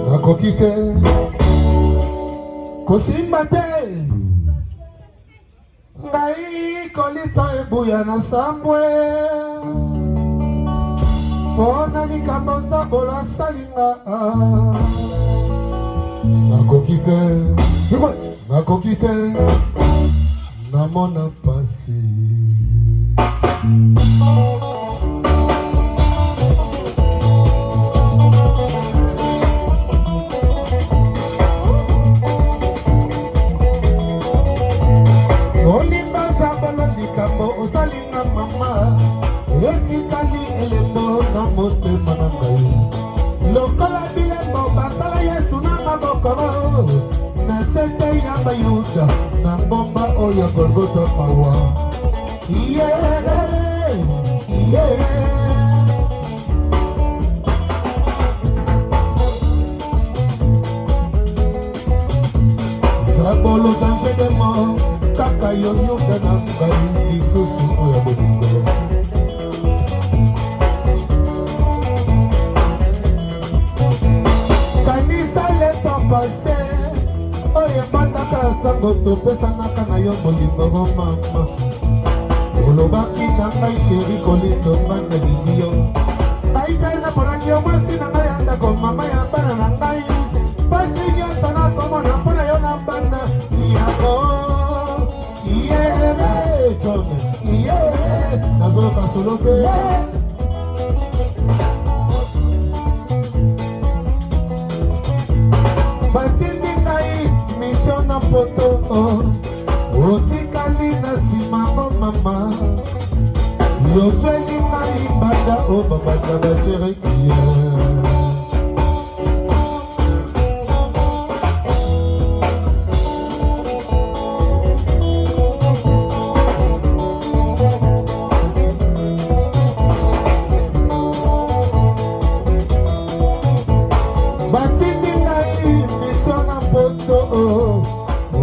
nakoki te kosimba te ngai kolita ebuya na sambwe mpona likambo zabola salinga nakoki te namona pasi olimba zabola likambo osalinga mama etikali elembo na motema na ngai lokola bilembo basala yesu na mabokoro na sete ya bayuda na ngomba oyo golgota mawa zabolo danger de mort kaka yo yuda na ngai lisusu oyo bolingo passé oye bandaka tango topesanaka na yo bolingo mama olobaki na ngai sheri kolito banda lingi yo aikai na ponaki yo mwasi na ngai ya ndako mama ya bana na ngai pasi nyonso nakomona mpona yo na bana yako jome nazoyoka solo te batindi ngai misio na poto otikali na nsima o mama yosweli ngai banda o babanda bacerekia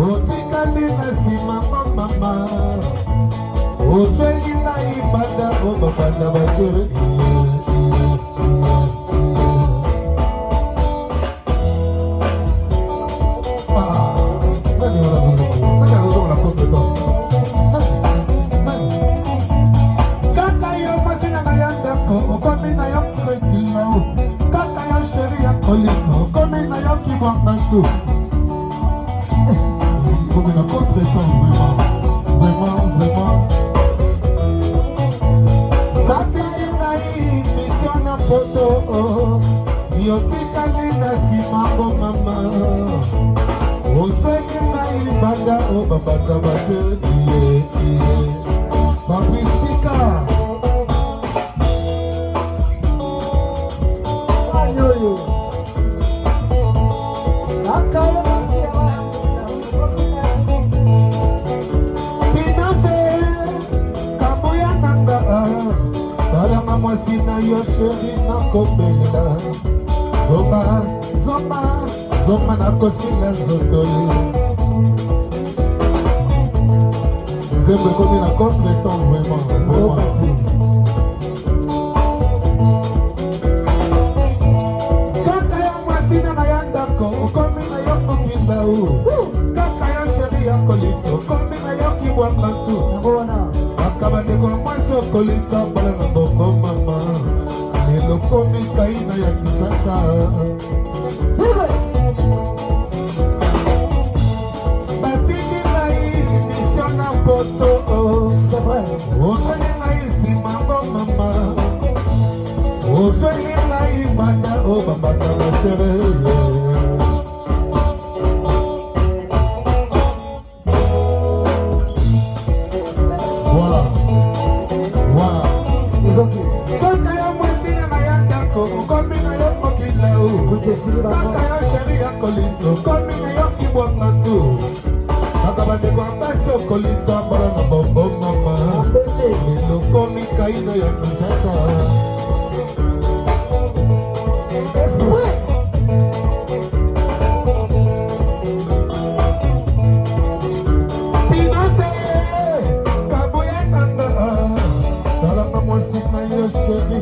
otikali na nsima mama oseli ngai banda o babanda bacere kaka yo masina na ya ndako okomi na yo krekilao kaka yo sheri ya kolito okomi na yo kibwangantu comme la contre-temps, vraiment. Katili ngai mission na poto, yotikali na simango mama. Oseki ngai banda o babanda bache, Babistika. Anyoyo. Akaya masia wa. Mwasi na yo sheri na kobelela zomba na kosila nzoto ye nzembo ekomi na contre-temps vraiment kaka yo mwasi na ya ndako okomi na yo kokindau kaka yo sheri ya kolito okomi na yo kibwanga ntu kaka bandeko ya mwasi okolita bala na bongo mama lelo komi kaina ya Kinshasa batiki ngai misio na poto ozweli ngai nsimango mama ozweli ngai banda o babanda bacere kaka yo sheri ya kolito komi na yo kibwanga tu kaka bandeko ya basi okolito ambala na bongo mama lelo komi kaina ya Kinshasa pinase kaboya nanga talanga mwasi na yo sheri